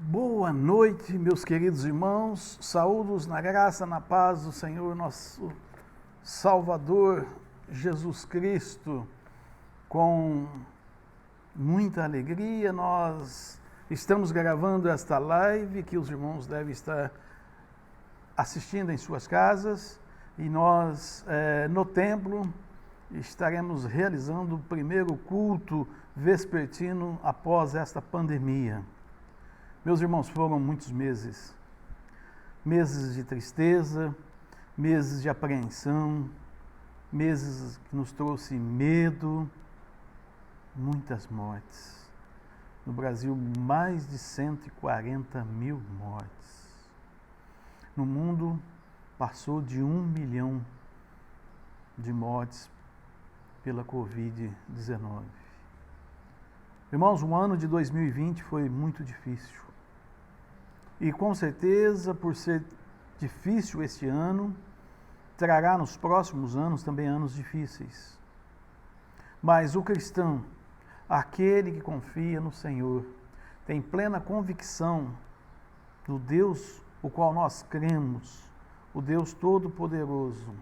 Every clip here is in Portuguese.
Boa noite, meus queridos irmãos. Saúdos na graça, na paz do Senhor, nosso Salvador Jesus Cristo. Com muita alegria, nós estamos gravando esta live que os irmãos devem estar assistindo em suas casas e nós, no templo, estaremos realizando o primeiro culto vespertino após esta pandemia. Meus irmãos, foram muitos meses de tristeza, meses de apreensão, meses que nos trouxe medo, muitas mortes. No Brasil, mais de 140 mil mortes. No mundo, passou de 1 milhão de mortes pela Covid-19. Irmãos, o ano de 2020 foi muito difícil. E com certeza, por ser difícil este ano, trará nos próximos anos também anos difíceis. Mas o cristão, aquele que confia no Senhor, tem plena convicção do Deus o qual nós cremos, o Deus Todo-Poderoso,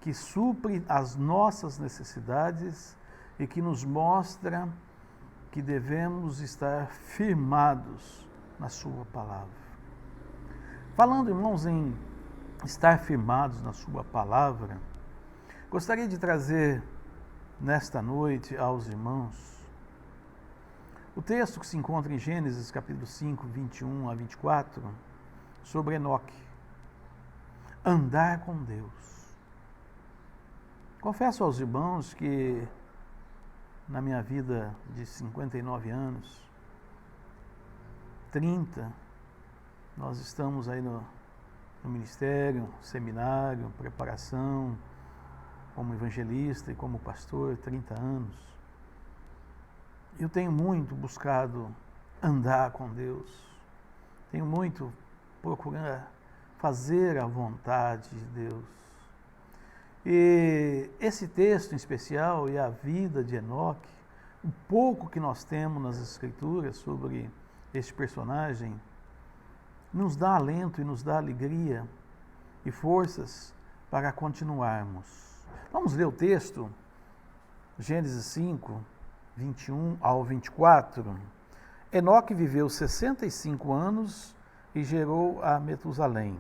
que supre as nossas necessidades e que nos mostra que devemos estar firmados na sua palavra. Falando, irmãos, em estar firmados na sua palavra, gostaria de trazer nesta noite aos irmãos o texto que se encontra em Gênesis capítulo 5, 21 a 24, sobre Enoque. Andar com Deus. Confesso aos irmãos que na minha vida de 59 anos, 30, nós estamos aí no ministério, seminário, preparação, como evangelista e como pastor, 30 anos. Eu tenho muito buscado andar com Deus, tenho muito procurado fazer a vontade de Deus. E esse texto em especial e a vida de Enoque, o pouco que nós temos nas Escrituras sobre este personagem, nos dá alento e nos dá alegria e forças para continuarmos. Vamos ler o texto, Gênesis 5, 21 ao 24. Enoque viveu 65 anos e gerou a Metusalém.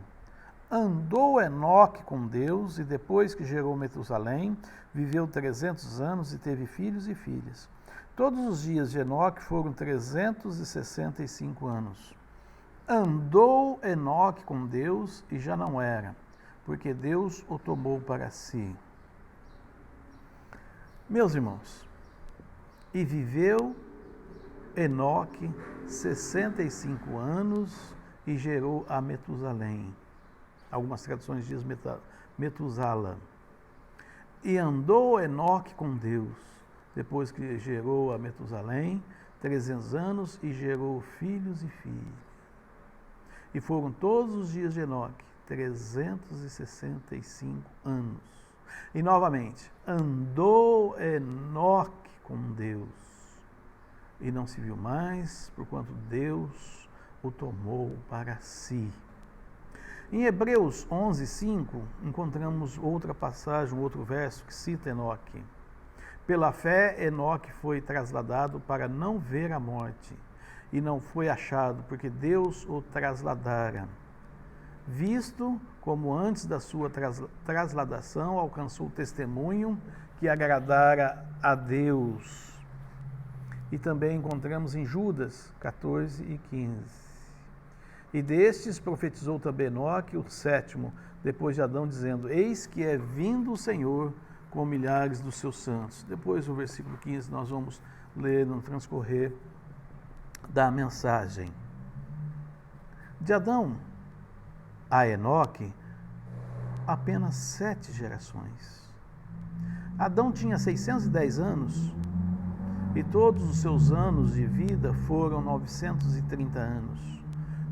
Andou Enoque com Deus e depois que gerou Metusalém, viveu 300 anos e teve filhos e filhas. Todos os dias de Enoque foram 365 anos. Andou Enoque com Deus e já não era, porque Deus o tomou para si. Meus irmãos, e viveu Enoque 65 anos e gerou a Metusalém. Algumas traduções dizem Metusala. E andou Enoque com Deus, depois que gerou a Metusalém, 300 anos e gerou filhos e filhas. E foram todos os dias de Enoque, 365 anos. E novamente, andou Enoque com Deus, e não se viu mais, porquanto Deus o tomou para si. Em Hebreus 11:5, encontramos outra passagem, outro verso que cita Enoque. Pela fé, Enoque foi trasladado para não ver a morte, e não foi achado, porque Deus o trasladara. Visto como antes da sua trasladação alcançou o testemunho que agradara a Deus. E também encontramos em Judas 14 e 15. E destes profetizou também Enoque, o sétimo, depois de Adão, dizendo: Eis que é vindo o Senhor com milhares dos seus santos. Depois, o versículo 15, nós vamos ler no transcorrer da mensagem. De Adão a Enoque, apenas 7 gerações. Adão tinha 610 anos e todos os seus anos de vida foram 930 anos.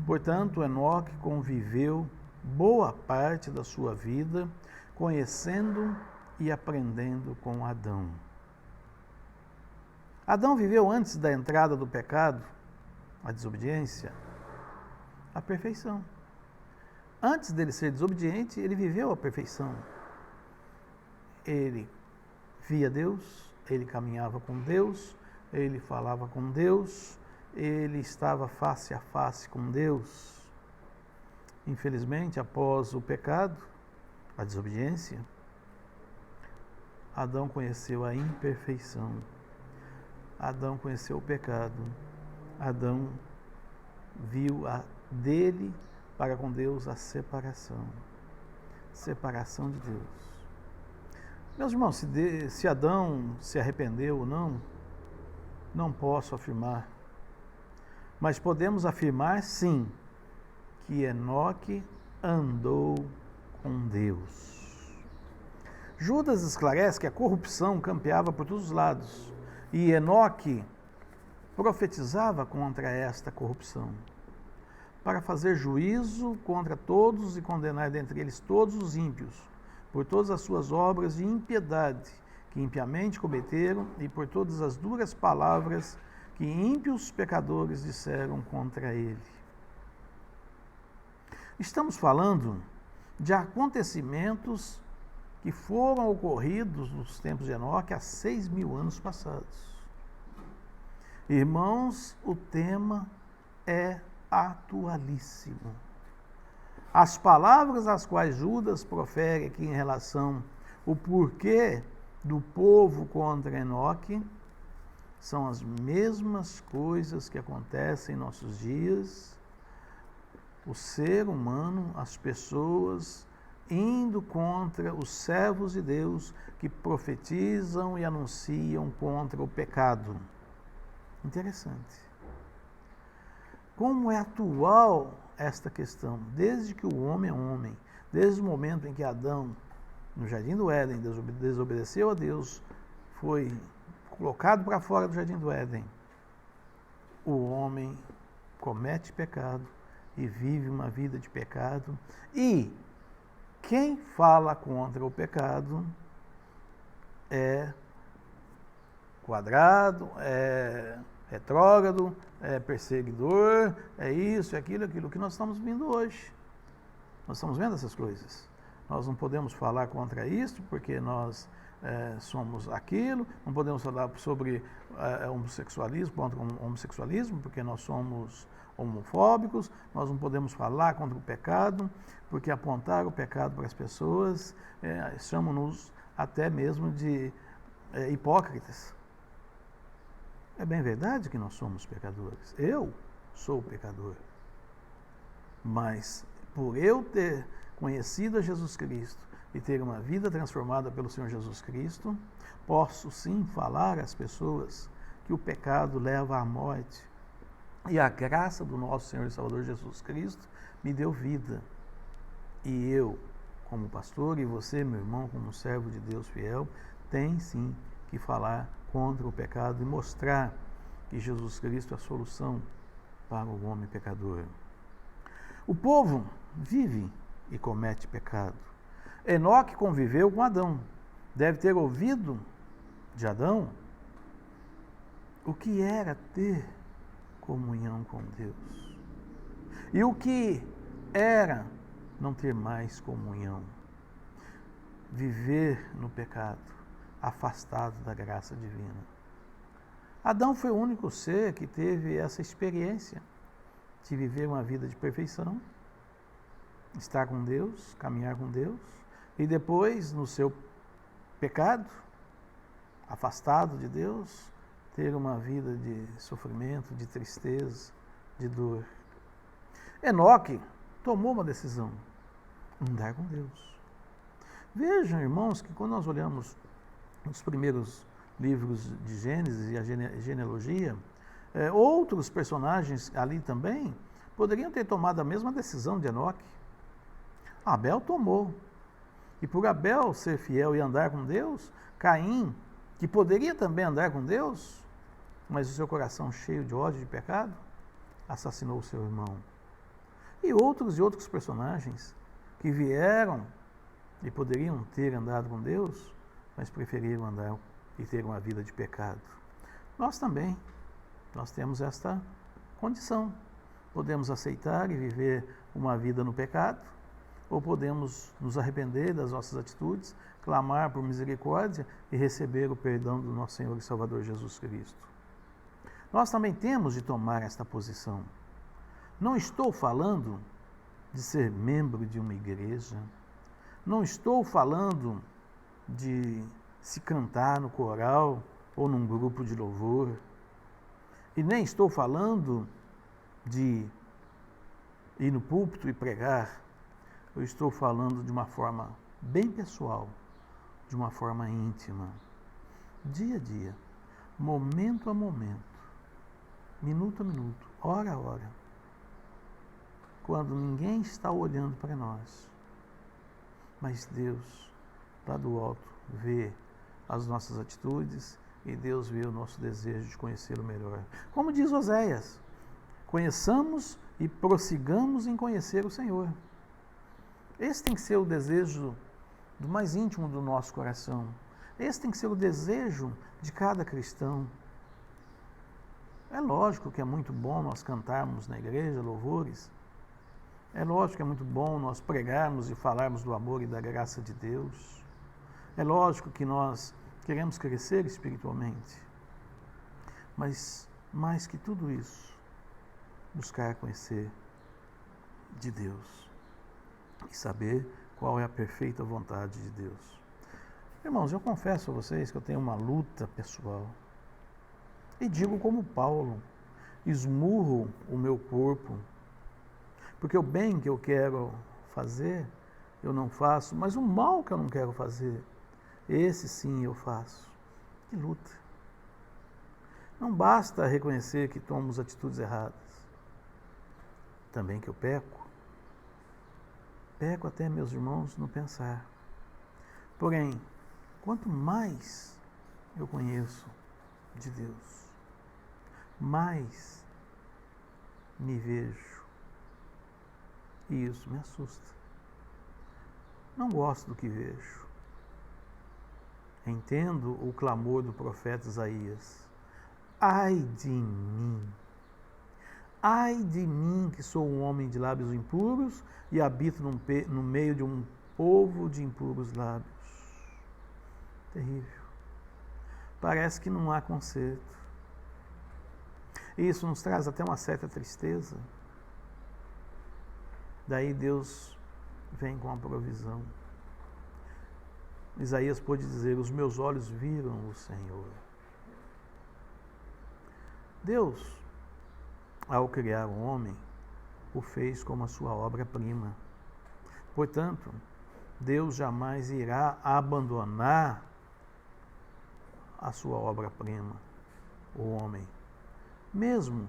Portanto, Enoque conviveu boa parte da sua vida conhecendo e aprendendo com Adão. Adão viveu antes da entrada do pecado, a desobediência, a perfeição. Antes dele ser desobediente, ele viveu a perfeição. Ele via Deus, ele caminhava com Deus, ele falava com Deus, ele estava face a face com Deus. Infelizmente, após o pecado, a desobediência, Adão conheceu a imperfeição. Adão conheceu o pecado. Adão viu dele para com Deus a separação. Separação de Deus. Meus irmãos, se Adão se arrependeu ou não posso afirmar. Mas podemos afirmar, sim, que Enoque andou com Deus. Judas esclarece que a corrupção campeava por todos os lados e Enoque profetizava contra esta corrupção, para fazer juízo contra todos e condenar dentre eles todos os ímpios, por todas as suas obras de impiedade que impiamente cometeram e por todas as duras palavras que ímpios pecadores disseram contra ele. Estamos falando de acontecimentos que foram ocorridos nos tempos de Enoque há 6.000 anos passados. Irmãos, o tema é atualíssimo. As palavras as quais Judas profere aqui em relação ao porquê do povo contra Enoque são as mesmas coisas que acontecem em nossos dias. O ser humano, as pessoas indo contra os servos de Deus que profetizam e anunciam contra o pecado. Interessante. Como é atual esta questão? Desde que o homem é homem, desde o momento em que Adão, no Jardim do Éden, desobedeceu a Deus, foi colocado para fora do Jardim do Éden, o homem comete pecado e vive uma vida de pecado. E quem fala contra o pecado é quadrado, é retrógrado, é perseguidor, é isso, é aquilo que nós estamos vendo hoje. Nós estamos vendo essas coisas. Nós não podemos falar contra isso porque nós somos aquilo, não podemos falar sobre homossexualismo, contra o homossexualismo, porque nós somos homofóbicos, nós não podemos falar contra o pecado, porque apontar o pecado para as pessoas chamam-nos até mesmo de hipócritas. É bem verdade que nós somos pecadores. Eu sou pecador. Mas por eu ter conhecido a Jesus Cristo e ter uma vida transformada pelo Senhor Jesus Cristo, posso sim falar às pessoas que o pecado leva à morte. E a graça do nosso Senhor e Salvador Jesus Cristo me deu vida. E eu, como pastor, e você, meu irmão, como servo de Deus fiel, tem sim que falar contra o pecado e mostrar que Jesus Cristo é a solução para o homem pecador. O povo vive e comete pecado. Enoque conviveu com Adão. Deve ter ouvido de Adão o que era ter comunhão com Deus. E o que era não ter mais comunhão. Viver no pecado, afastado da graça divina. Adão foi o único ser que teve essa experiência de viver uma vida de perfeição, estar com Deus, caminhar com Deus, e depois, no seu pecado, afastado de Deus, ter uma vida de sofrimento, de tristeza, de dor. Enoque tomou uma decisão, andar com Deus. Vejam, irmãos, que quando nós olhamos os primeiros livros de Gênesis e a genealogia, outros personagens ali também poderiam ter tomado a mesma decisão de Enoque. Abel tomou. E por Abel ser fiel e andar com Deus, Caim, que poderia também andar com Deus, mas o seu coração cheio de ódio e de pecado, assassinou o seu irmão. E outros personagens que vieram e poderiam ter andado com Deus, mas preferiram andar e ter uma vida de pecado. Nós também, nós temos esta condição Podemos aceitar e viver uma vida no pecado, ou podemos nos arrepender das nossas atitudes, clamar por misericórdia e receber o perdão do nosso Senhor e Salvador Jesus Cristo. Nós também temos de tomar esta posição. Não estou falando de ser membro de uma igreja, não estou falando de se cantar no coral ou num grupo de louvor, e nem estou falando de ir no púlpito e pregar. Eu estou falando de uma forma bem pessoal, de uma forma íntima, dia a dia, momento a momento, minuto a minuto, hora a hora, quando ninguém está olhando para nós, mas Deus, lá do alto, vê as nossas atitudes e Deus vê o nosso desejo de conhecê-lo melhor. Como diz Oséias, conheçamos e prossigamos em conhecer o Senhor. Esse tem que ser o desejo do mais íntimo do nosso coração. Esse tem que ser o desejo de cada cristão. É lógico que é muito bom nós cantarmos na igreja louvores. É lógico que é muito bom nós pregarmos e falarmos do amor e da graça de Deus. É lógico que nós queremos crescer espiritualmente. Mas, mais que tudo isso, buscar conhecer de Deus e saber qual é a perfeita vontade de Deus. Irmãos, eu confesso a vocês que eu tenho uma luta pessoal. E digo como Paulo, esmurro o meu corpo, porque o bem que eu quero fazer, eu não faço, mas o mal que eu não quero fazer, esse sim eu faço. Que luta. Não basta reconhecer que tomamos atitudes erradas. Também que eu peco. Peco até, meus irmãos, no pensar. Porém, quanto mais eu conheço de Deus, mais me vejo. E isso me assusta. Não gosto do que vejo. Entendo o clamor do profeta Isaías. Ai de mim! Ai de mim, que sou um homem de lábios impuros e habito no meio de um povo de impuros lábios. Terrível. Parece que não há conserto. E isso nos traz até uma certa tristeza. Daí Deus vem com a provisão. Isaías pôde dizer: os meus olhos viram o Senhor. Deus, ao criar o homem, o fez como a sua obra-prima. Portanto, Deus jamais irá abandonar a sua obra-prima, o homem, mesmo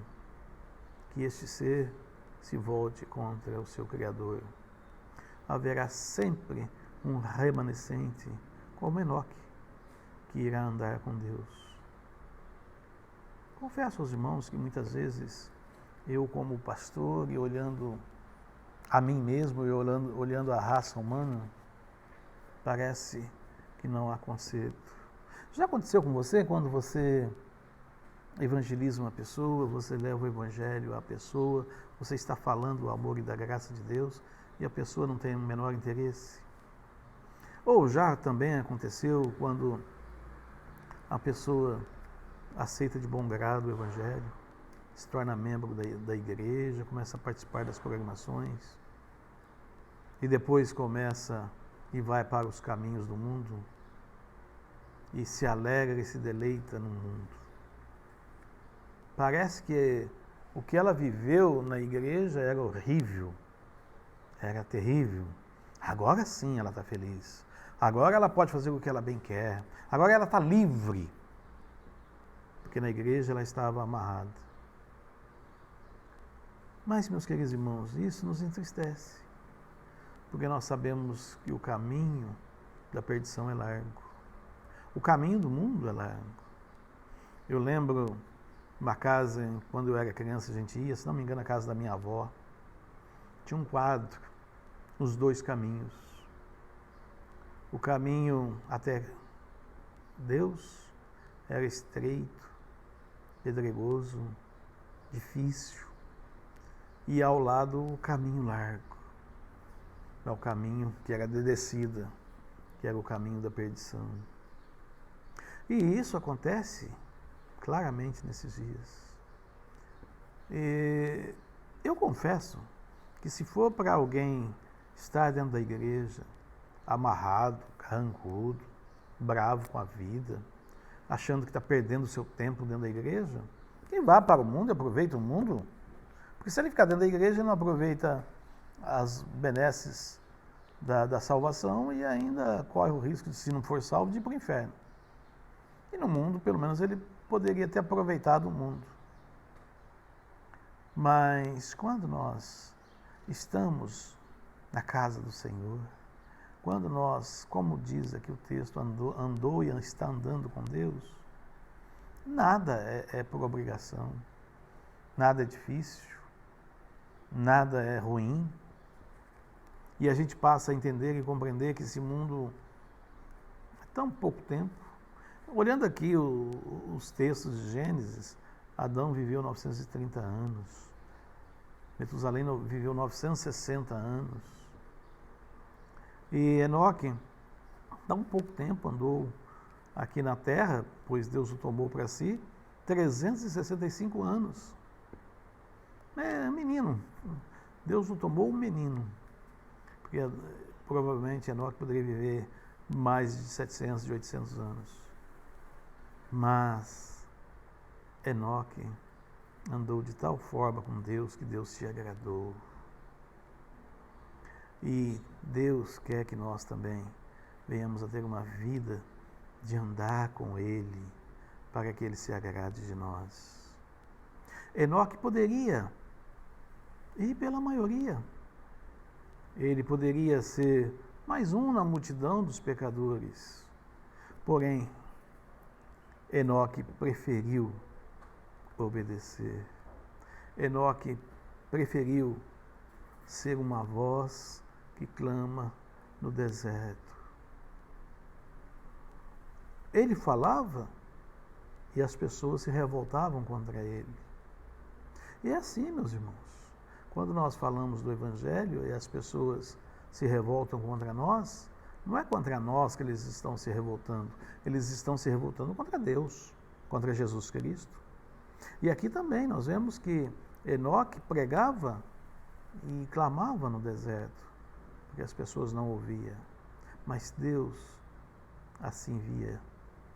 que este ser se volte contra o seu Criador. Haverá sempre um remanescente, como Enoque, que irá andar com Deus. Confesso aos irmãos que muitas vezes eu, como pastor, e olhando a mim mesmo e olhando a raça humana, parece que não há conserto. Já aconteceu com você quando você evangeliza uma pessoa, você leva o evangelho à pessoa, você está falando do amor e da graça de Deus e a pessoa não tem o menor interesse? Ou já também aconteceu quando a pessoa aceita de bom grado o evangelho, se torna membro da igreja, começa a participar das programações e depois começa e vai para os caminhos do mundo e se alegra e se deleita no mundo. Parece que o que ela viveu na igreja era horrível, era terrível. Agora sim ela está feliz. Agora ela pode fazer o que ela bem quer. Agora ela está livre. Porque na igreja ela estava amarrada. Mas, meus queridos irmãos, isso nos entristece. Porque nós sabemos que o caminho da perdição é largo. O caminho do mundo é largo. Eu lembro uma casa, quando eu era criança, a gente ia, se não me engano, a casa da minha avó. Tinha um quadro, os dois caminhos. O caminho até Deus era estreito, pedregoso, difícil. e ao lado o caminho largo, é o caminho que era de descida, que era o caminho da perdição. E isso acontece claramente nesses dias. E eu confesso que se for para alguém estar dentro da igreja, amarrado, carrancudo, bravo com a vida, achando que está perdendo o seu tempo dentro da igreja, que vá para o mundo e aproveite o mundo. Porque se ele ficar dentro da igreja, ele não aproveita as benesses da salvação e ainda corre o risco de, se não for salvo, de ir para o inferno. E no mundo, pelo menos, ele poderia ter aproveitado o mundo. Mas quando nós estamos na casa do Senhor, quando nós, como diz aqui o texto, andou e está andando com Deus, nada é por obrigação, nada é difícil, nada é ruim. E a gente passa a entender e compreender que esse mundo é tão pouco tempo. Olhando aqui os textos de Gênesis, Adão viveu 930 anos, Metusalém viveu 960 anos, e Enoque, tão pouco tempo andou aqui na terra, pois Deus o tomou para si, 365 anos. É menino, Deus o tomou um menino, porque provavelmente Enoque poderia viver mais de 700, de 800 anos. Mas Enoque andou de tal forma com Deus que Deus se agradou. E Deus quer que nós também venhamos a ter uma vida de andar com Ele, para que Ele se agrade de nós. Enoque poderia ir pela maioria. Ele poderia ser mais um na multidão dos pecadores. Porém, Enoque preferiu obedecer. Enoque preferiu ser uma voz que clama no deserto. Ele falava e as pessoas se revoltavam contra ele. E é assim, meus irmãos. Quando nós falamos do Evangelho e as pessoas se revoltam contra nós, não é contra nós que eles estão se revoltando. Eles estão se revoltando contra Deus, contra Jesus Cristo. E aqui também nós vemos que Enoque pregava e clamava no deserto, porque as pessoas não ouviam. Mas Deus assim via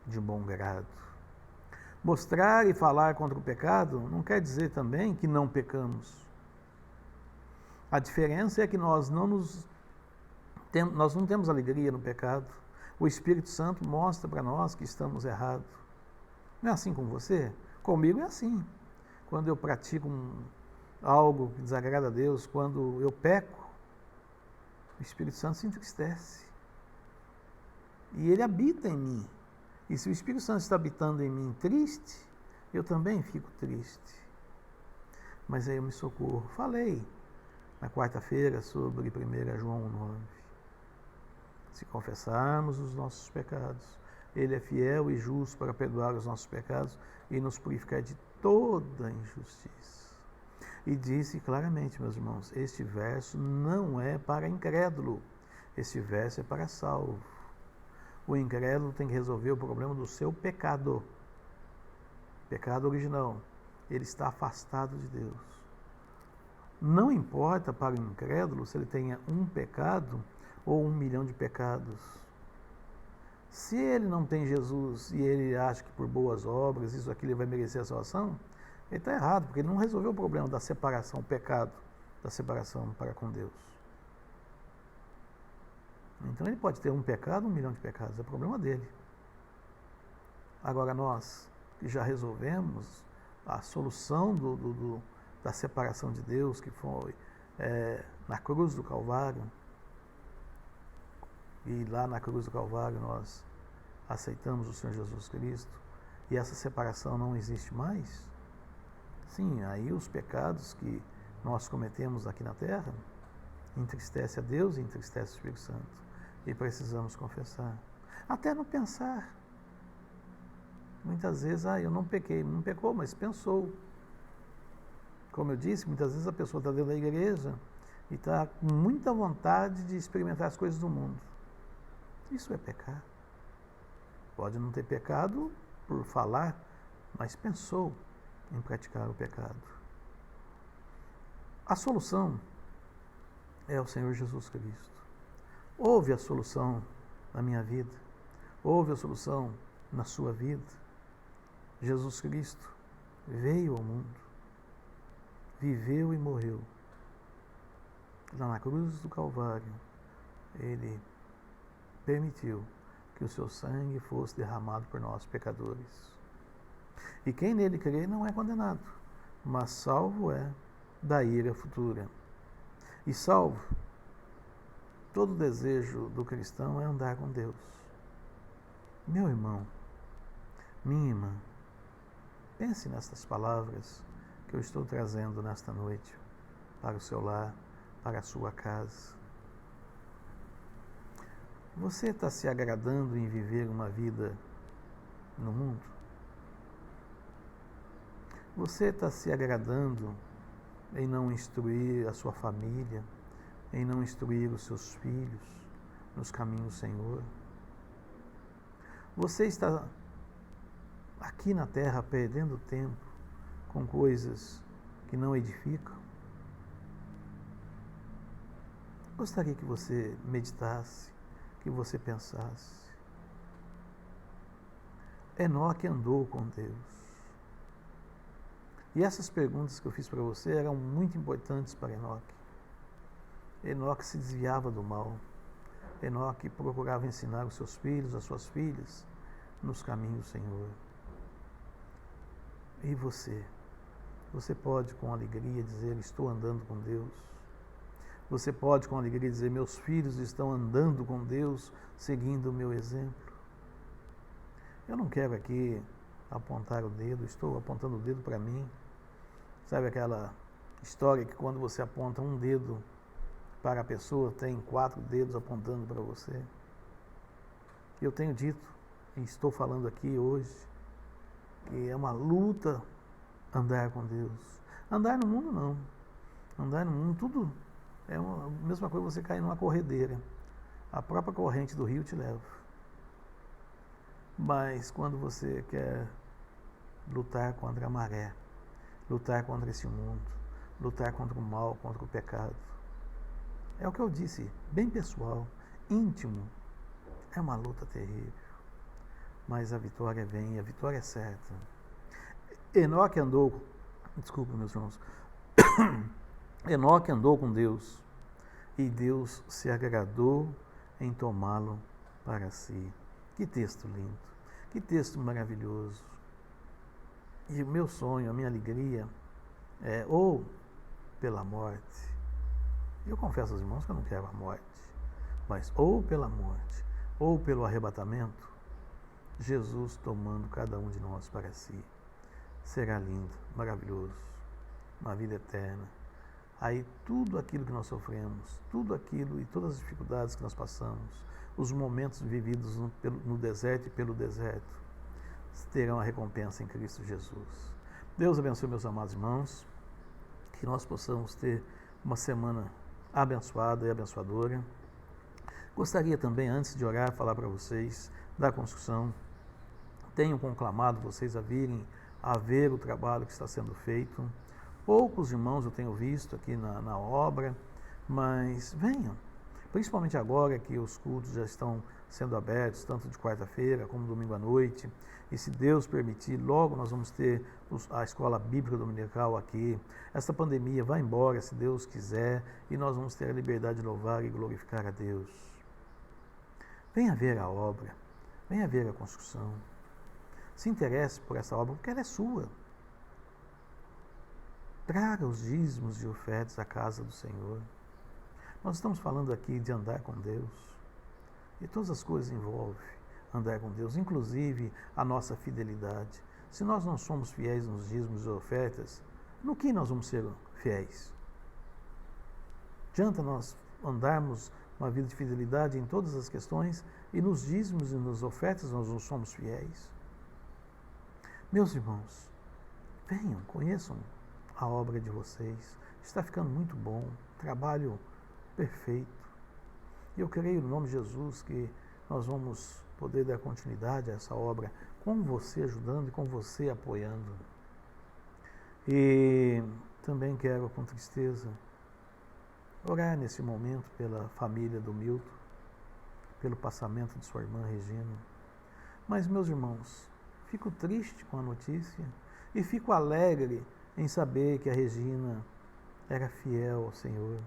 de bom grado. Mostrar e falar contra o pecado não quer dizer também que não pecamos. A diferença é que nós não temos alegria no pecado. O Espírito Santo mostra para nós que estamos errados. Não é assim com você? Comigo é assim. Quando eu pratico algo que desagrada a Deus, quando eu peco, o Espírito Santo se entristece. E ele habita em mim. E se o Espírito Santo está habitando em mim triste, eu também fico triste. Mas aí eu me socorro. Falei na quarta-feira sobre 1 João 9. Se confessarmos os nossos pecados, Ele é fiel e justo para perdoar os nossos pecados e nos purificar de toda injustiça. E disse claramente, meus irmãos, este verso não é para incrédulo, este verso é para salvo. O incrédulo tem que resolver o problema do seu pecado original. Ele está afastado de Deus. Não importa para o incrédulo se ele tenha um pecado ou 1 milhão de pecados. Se ele não tem Jesus e ele acha que por boas obras, isso aqui ele vai merecer a salvação, ele está errado, porque ele não resolveu o problema da separação, o pecado, da separação para com Deus. Então ele pode ter um pecado, 1 milhão de pecados, é problema dele. Agora nós, que já resolvemos a solução da separação de Deus, que foi na cruz do Calvário, e lá na cruz do Calvário nós aceitamos o Senhor Jesus Cristo, e essa separação não existe mais, sim, aí os pecados que nós cometemos aqui na terra entristece a Deus e entristece o Espírito Santo, e precisamos confessar, até no pensar. Muitas vezes, eu não pequei, não pecou, mas pensou. Como eu disse, muitas vezes a pessoa está dentro da igreja e está com muita vontade de experimentar as coisas do mundo. Isso é pecar. Pode não ter pecado por falar, mas pensou em praticar o pecado. A solução é o Senhor Jesus Cristo. Houve a solução na minha vida. Houve a solução na sua vida. Jesus Cristo veio ao mundo, viveu e morreu. Lá na cruz do Calvário, Ele permitiu que o seu sangue fosse derramado por nós, pecadores. E quem nele crê não é condenado, mas salvo é da ira futura. E salvo, todo desejo do cristão é andar com Deus. Meu irmão, minha irmã, pense nestas palavras que eu estou trazendo nesta noite para o seu lar, para a sua casa. Você está se agradando em viver uma vida no mundo? Você está se agradando em não instruir a sua família, em não instruir os seus filhos nos caminhos do Senhor? Você está aqui na terra perdendo tempo com coisas que não edificam? Gostaria que você meditasse, que você pensasse. Enoque andou com Deus. E essas perguntas que eu fiz para você eram muito importantes para Enoque. Enoque se desviava do mal. Enoque procurava ensinar os seus filhos, as suas filhas, nos caminhos do Senhor. E você? Você pode com alegria dizer, estou andando com Deus. Você pode com alegria dizer, meus filhos estão andando com Deus, seguindo o meu exemplo. Eu não quero aqui apontar o dedo, estou apontando o dedo para mim. Sabe aquela história que quando você aponta um dedo para a pessoa, tem 4 dedos apontando para você? Eu tenho dito, e estou falando aqui hoje, que é uma luta andar com Deus. Andar no mundo não. Andar no mundo tudo é a mesma coisa você cair numa corredeira. A própria corrente do rio te leva. Mas quando você quer lutar contra a maré, lutar contra esse mundo, lutar contra o mal, contra o pecado, é o que eu disse, bem pessoal, íntimo, é uma luta terrível. Mas a vitória vem, a vitória é certa. Enoque andou, desculpa meus irmãos, Enoque andou com Deus e Deus se agradou em tomá-lo para si. Que texto lindo, que texto maravilhoso. E o meu sonho, a minha alegria é ou pela morte, eu confesso aos irmãos que eu não quero a morte, mas ou pela morte, ou pelo arrebatamento, Jesus tomando cada um de nós para si. Será lindo, maravilhoso, uma vida eterna. Aí tudo aquilo que nós sofremos, tudo aquilo e todas as dificuldades que nós passamos, os momentos vividos no deserto e pelo deserto, terão a recompensa em Cristo Jesus. Deus abençoe, meus amados irmãos, que nós possamos ter uma semana abençoada e abençoadora. Gostaria também, antes de orar, falar para vocês da construção. Tenho conclamado vocês a virem a ver o trabalho que está sendo feito. Poucos irmãos eu tenho visto aqui na obra, mas venham, principalmente agora que os cultos já estão sendo abertos, tanto de quarta-feira como domingo à noite, e se Deus permitir, logo nós vamos ter a escola bíblica dominical aqui. Esta pandemia vai embora, se Deus quiser, e nós vamos ter a liberdade de louvar e glorificar a Deus. Venha ver a obra, venha ver a construção, se interesse por essa obra, porque ela é sua. Traga os dízimos e ofertas à casa do Senhor. Nós estamos falando aqui de andar com Deus. E todas as coisas envolvem andar com Deus, inclusive a nossa fidelidade. Se nós não somos fiéis nos dízimos e ofertas, no que nós vamos ser fiéis? Adianta nós andarmos uma vida de fidelidade em todas as questões e nos dízimos e nas ofertas nós não somos fiéis? Meus irmãos, venham, conheçam a obra de vocês. Está ficando muito bom, trabalho perfeito. E eu creio, no nome de Jesus, que nós vamos poder dar continuidade a essa obra com você ajudando e com você apoiando. E também quero, com tristeza, orar nesse momento pela família do Milton, pelo passamento de sua irmã Regina. Mas, meus irmãos, fico triste com a notícia e fico alegre em saber que a Regina era fiel ao Senhor,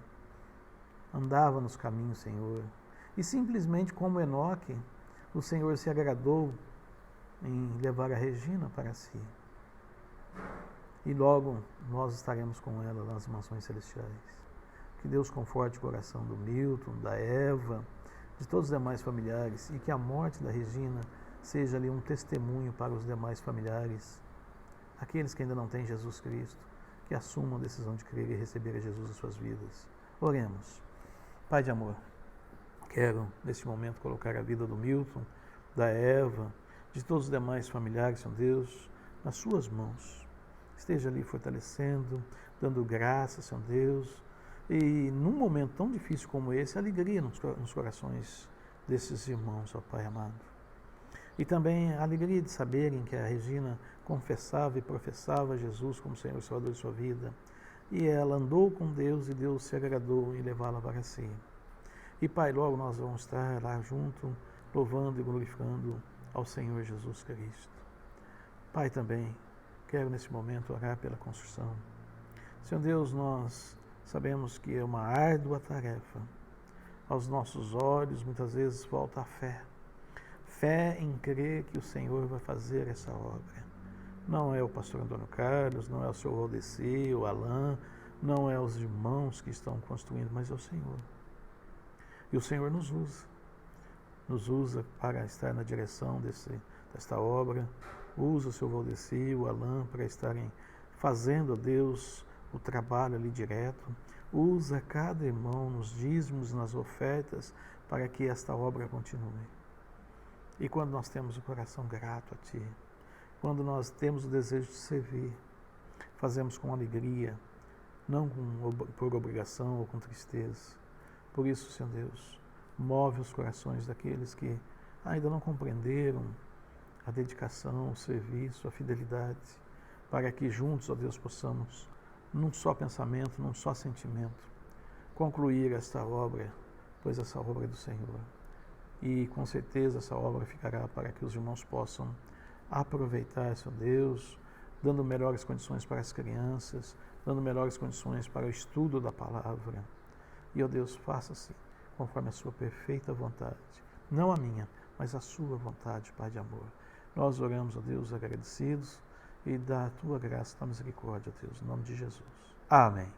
andava nos caminhos do Senhor. E simplesmente como Enoque, o Senhor se agradou em levar a Regina para si. E logo nós estaremos com ela nas mansões celestiais. Que Deus conforte o coração do Milton, da Eva, de todos os demais familiares, e que a morte da Regina seja ali um testemunho para os demais familiares, aqueles que ainda não têm Jesus Cristo, que assumam a decisão de crer e receber a Jesus em suas vidas. Oremos. Pai de amor, quero neste momento colocar a vida do Milton, da Eva, de todos os demais familiares, Senhor Deus, nas suas mãos. Esteja ali fortalecendo, dando graça, Senhor Deus, e num momento tão difícil como esse, alegria nos corações desses irmãos, ó Pai amado. E também a alegria de saberem que a Regina confessava e professava Jesus como Senhor e Salvador de sua vida, e ela andou com Deus e Deus se agradou em levá-la para si. E Pai, logo nós vamos estar lá junto, louvando e glorificando ao Senhor Jesus Cristo. Pai, também quero nesse momento orar pela construção. Senhor Deus, nós sabemos que é uma árdua tarefa. Aos nossos olhos muitas vezes falta a fé. Fé em crer que o Senhor vai fazer essa obra. Não é o pastor Antônio Carlos, não é o senhor Valdeci, o Alain, não é os irmãos que estão construindo, mas é o Senhor. E o Senhor nos usa para estar na direção desta obra, usa o senhor Valdeci, o Alain para estarem fazendo a Deus o trabalho ali direto, usa cada irmão nos dízimos, nas ofertas, para que esta obra continue. E quando nós temos o coração grato a Ti, quando nós temos o desejo de servir, fazemos com alegria, não por obrigação ou com tristeza. Por isso, Senhor Deus, move os corações daqueles que ainda não compreenderam a dedicação, o serviço, a fidelidade, para que juntos, ó Deus, possamos, num só pensamento, num só sentimento, concluir esta obra, pois essa obra é do Senhor. E com certeza essa obra ficará para que os irmãos possam aproveitar, Senhor Deus, dando melhores condições para as crianças, dando melhores condições para o estudo da palavra. E, ó Deus, faça-se conforme a sua perfeita vontade, não a minha, mas a sua vontade, Pai de amor. Nós oramos, ó Deus, agradecidos, e da tua graça, da misericórdia, ó Deus, em nome de Jesus. Amém.